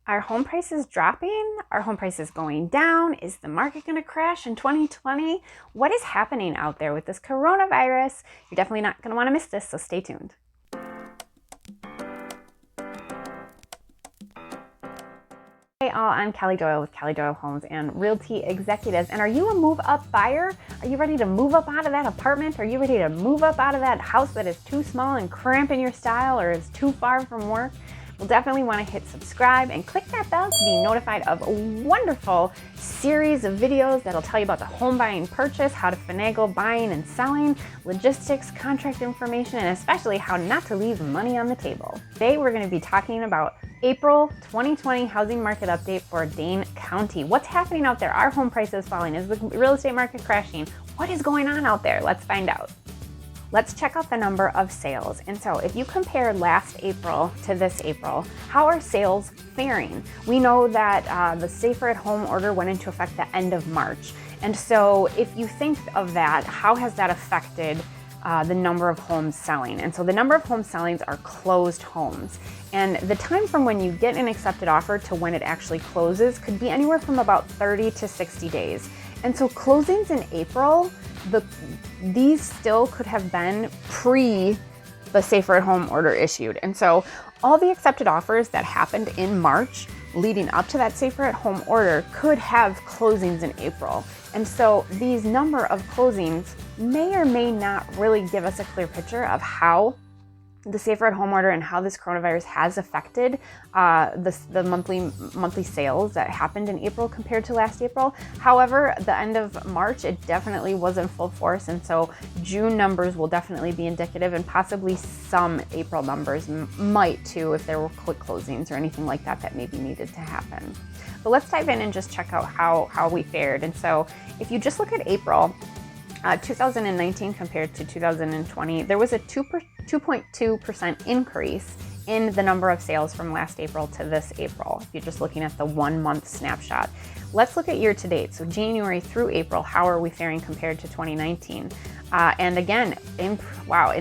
Are home prices dropping? Are home prices going down? Is the market going to crash in 2020? What is happening out there with this coronavirus? You're definitely not going to want to miss this, so stay tuned. Hey all, I'm Doyle with Doyle Homes and Realty Executives. And are you a move-up buyer? Are you ready to move up out of that apartment? Are you ready to move up out of that house that is too small and cramping your style or is too far from work? You'll definitely want to hit subscribe and click that bell to be notified of a wonderful series of videos that'll tell you about the home buying purchase, how to finagle buying and selling, logistics, contract information, and especially how not to leave money on the table. Today we're going to be talking about April 2020 housing market update for Dane County. What's happening out there? Are home prices falling? Is the real estate market crashing? What is going on out there? Let's find out. Let's check out the number of sales. And so if you compare last April to this April, how are sales faring? We know that the Safer at Home order went into effect the end of March. And so if you think of that, how has that affected the number of homes selling? And so the number of homes selling are closed homes. And the time from when you get an accepted offer to when it actually closes could be anywhere from about 30 to 60 days. And so closings in April, these still could have been pre the Safer at Home order issued. And so all the accepted offers that happened in March leading up to that Safer at Home order could have closings in April. And so these number of closings may or may not really give us a clear picture of how the Safer at Home order and how this coronavirus has affected the monthly sales that happened in April compared to last April. However, the end of March, it definitely was in full force, and so June numbers will definitely be indicative, and possibly some April numbers might too if there were quick closings or anything like that that maybe needed to happen. But let's dive in and just check out how we fared. And so if you just look at April, 2019 compared to 2020, there was a 2.2% increase in the number of sales from last April to this April, if you're just looking at the 1 month snapshot. Let's look at year to date. So January through April, how are we faring compared to 2019? And again, an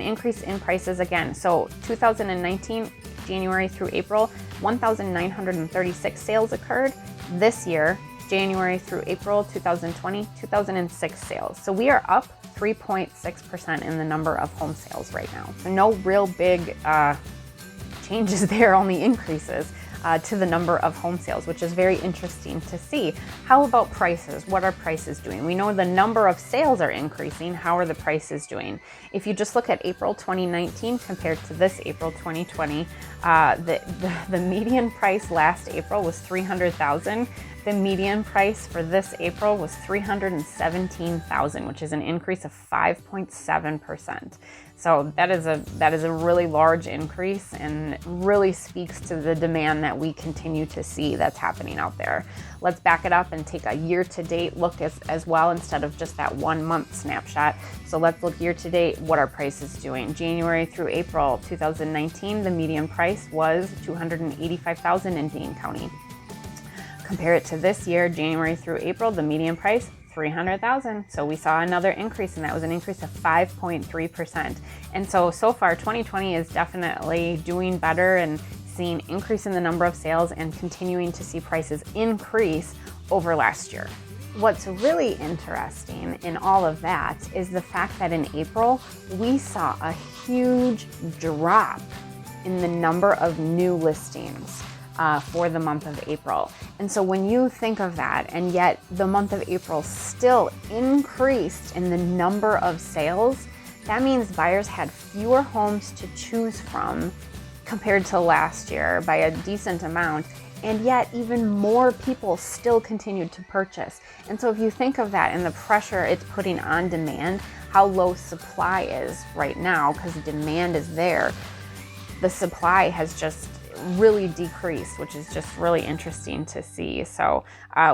increase in prices again. So 2019, January through April, 1,936 sales occurred. This year, January through April 2020, 2006 sales. So we are up 3.6% in the number of home sales right now. So no real big changes there, only increases to the number of home sales, which is very interesting to see. How about prices? What are prices doing? We know the number of sales are increasing. How are the prices doing? If you just look at April 2019 compared to this April 2020, the median price last April was $300,000. The median price for this April was $317,000, which is an increase of 5.7%. So that is a really large increase and really speaks to the demand that we continue to see that's happening out there. Let's back it up and take a year-to-date look as well instead of just that 1 month snapshot. So let's look year-to-date, what are prices doing? January through April 2019, the median price was $285,000 in Dane County. Compare it to this year, January through April, the median price, $300,000. So we saw another increase, and that was an increase of 5.3%. And so far, 2020 is definitely doing better and seeing increase in the number of sales and continuing to see prices increase over last year. What's really interesting in all of that is the fact that in April, we saw a huge drop in the number of new listings for the month of April. And so when you think of that, and yet the month of April still increased in the number of sales, that means buyers had fewer homes to choose from compared to last year by a decent amount, and yet even more people still continued to purchase. And so if you think of that and the pressure it's putting on demand, how low supply is right now because demand is there, the supply has just really decreased, which is just really interesting to see. So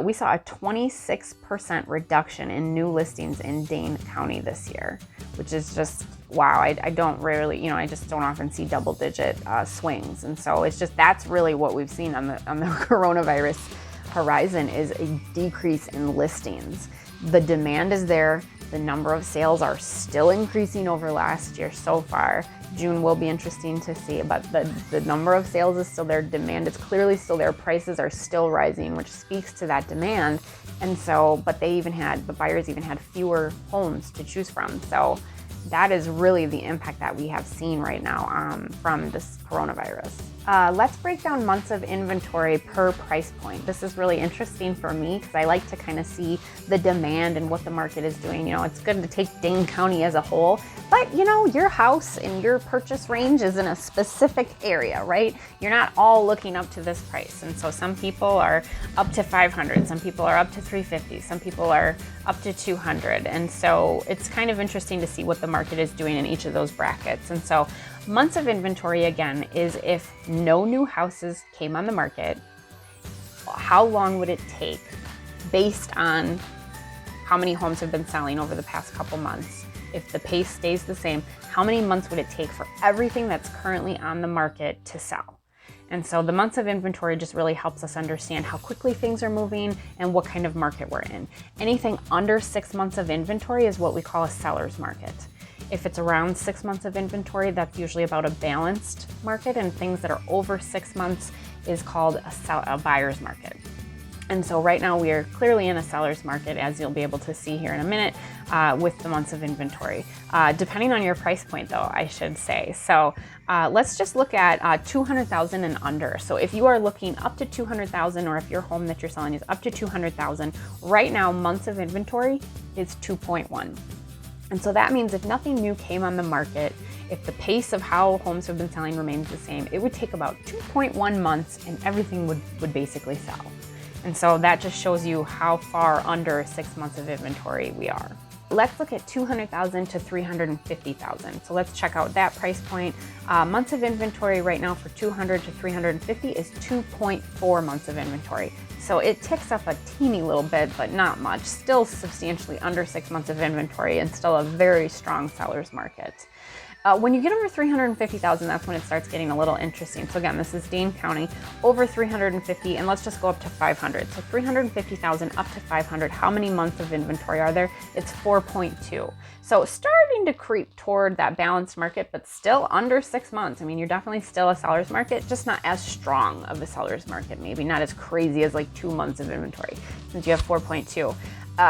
we saw a 26% reduction in new listings in Dane County this year, which is just wow. I don't rarely, I just don't often see double-digit swings, and so it's just that's really what we've seen on the coronavirus horizon is a decrease in listings. The demand is there. The number of sales are still increasing over last year so far, June will be interesting to see, but the number of sales is still there. Demand is clearly still there. Prices are still rising, which speaks to that demand. And so, but the buyers even had fewer homes to choose from. So that is really the impact that we have seen right now from this coronavirus. Let's break down months of inventory per price point. This is really interesting for me because I like to kind of see the demand and what the market is doing. You know, it's good to take Dane County as a whole, but you know, your house and your purchase range is in a specific area, right? You're not all looking up to this price. And so some people are up to 500, some people are up to 350, some people are up to 200. And so it's kind of interesting to see what the market is doing in each of those brackets. And so months of inventory, again, is if no new houses came on the market, how long would it take based on how many homes have been selling over the past couple months? If the pace stays the same, how many months would it take for everything that's currently on the market to sell? And so the months of inventory just really helps us understand how quickly things are moving and what kind of market we're in. Anything under 6 months of inventory is what we call a seller's market. If it's around 6 months of inventory, that's usually about a balanced market, and things that are over 6 months is called a buyer's market. And so right now we are clearly in a seller's market, as you'll be able to see here in a minute, with the months of inventory, depending on your price point though, I should say. So let's just look at 200,000 and under. So if you are looking up to 200,000, or if your home that you're selling is up to 200,000, right now months of inventory is 2.1. And so that means if nothing new came on the market, if the pace of how homes have been selling remains the same, it would take about 2.1 months and everything would basically sell. And so that just shows you how far under 6 months of inventory we are. Let's look at 200,000 to 350,000. So let's check out that price point. Months of inventory right now for 200 to 350 is 2.4 months of inventory. So it ticks up a teeny little bit, but not much. Still substantially under 6 months of inventory and still a very strong seller's market. When you get over 350,000, that's when it starts getting a little interesting. So again, this is Dane County, over 350, and let's just go up to 500. So 350,000 up to 500, how many months of inventory are there? It's 4.2. So starting to creep toward that balanced market, but still under 6 months. I mean, you're definitely still a seller's market, just not as strong of a seller's market, maybe not as crazy as like 2 months of inventory, since you have 4.2.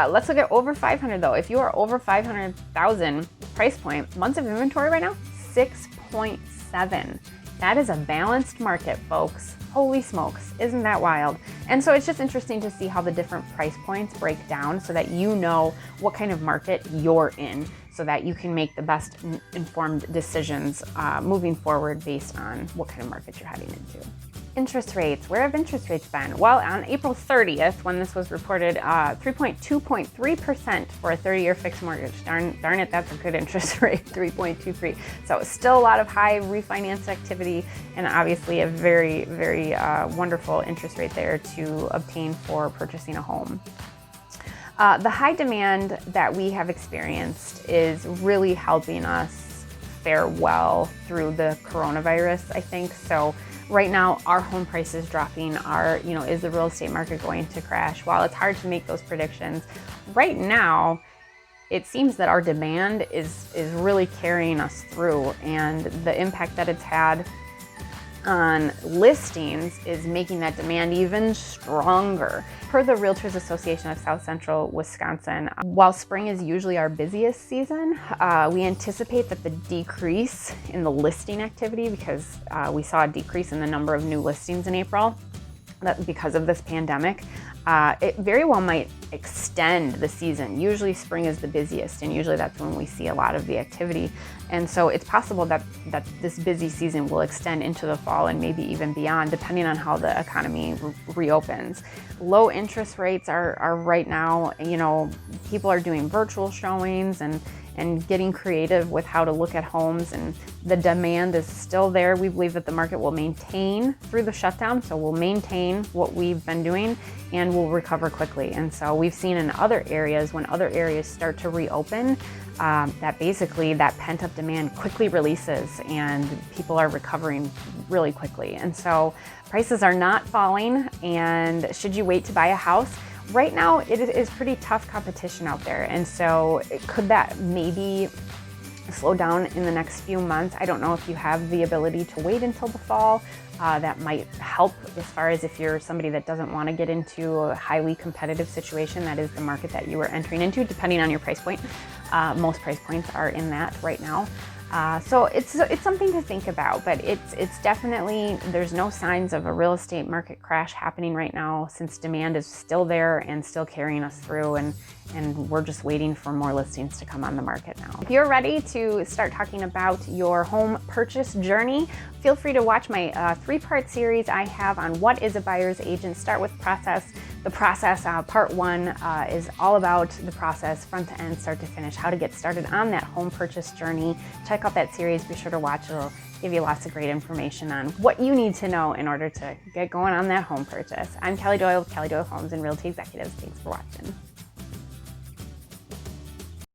Let's look at over 500 though. If you are over 500,000 price point, months of inventory right now, 6.7. That is a balanced market, folks. Holy smokes, isn't that wild? And so it's just interesting to see how the different price points break down so that you know what kind of market you're in, so that you can make the best informed decisions moving forward based on what kind of market you're heading into. Interest rates. Where have interest rates been? Well, on April 30th, when this was reported, 3.3% for a 30-year fixed mortgage. Darn it, that's a good interest rate, 3.23. So still a lot of high refinance activity, and obviously a very, very wonderful interest rate there to obtain for purchasing a home. The high demand that we have experienced is really helping us fare well through the coronavirus, I think. So right now, our home price is dropping. Is the real estate market going to crash? While it's hard to make those predictions, right now, it seems that our demand is really carrying us through, and the impact that it's had on listings is making that demand even stronger. Per the Realtors Association of South Central Wisconsin, while spring is usually our busiest season, we anticipate that the decrease in the listing activity, because we saw a decrease in the number of new listings in April, that because of this pandemic, it very well might extend the season. Usually spring is the busiest, and usually that's when we see a lot of the activity. And so it's possible that this busy season will extend into the fall and maybe even beyond, depending on how the economy reopens. Low interest rates are right now, people are doing virtual showings and getting creative with how to look at homes, and the demand is still there. We believe that the market will maintain through the shutdown, so we'll maintain what we've been doing and we'll recover quickly. And so we've seen in other areas, when other areas start to reopen, that basically that pent-up demand quickly releases and people are recovering really quickly. And so prices are not falling, and should you wait to buy a house? Right now, it is pretty tough competition out there, and so could that maybe slow down in the next few months. I don't know if you have the ability to wait until the fall. That might help as far as if you're somebody that doesn't want to get into a highly competitive situation. That is the market that you are entering into, depending on your price point. Most price points are in that right now. So it's something to think about, but it's definitely, there's no signs of a real estate market crash happening right now, since demand is still there and still carrying us through, and we're just waiting for more listings to come on the market now. If you're ready to start talking about your home purchase journey, feel free to watch my 3-part series I have on what is a buyer's agent. Start with process. The process, part 1 is all about the process, front to end, start to finish, how to get started on that home purchase journey. Check out that series, be sure to watch it. It'll give you lots of great information on what you need to know in order to get going on that home purchase. I'm Kelly Doyle with Kelly Doyle Homes and Realty Executives. Thanks for watching.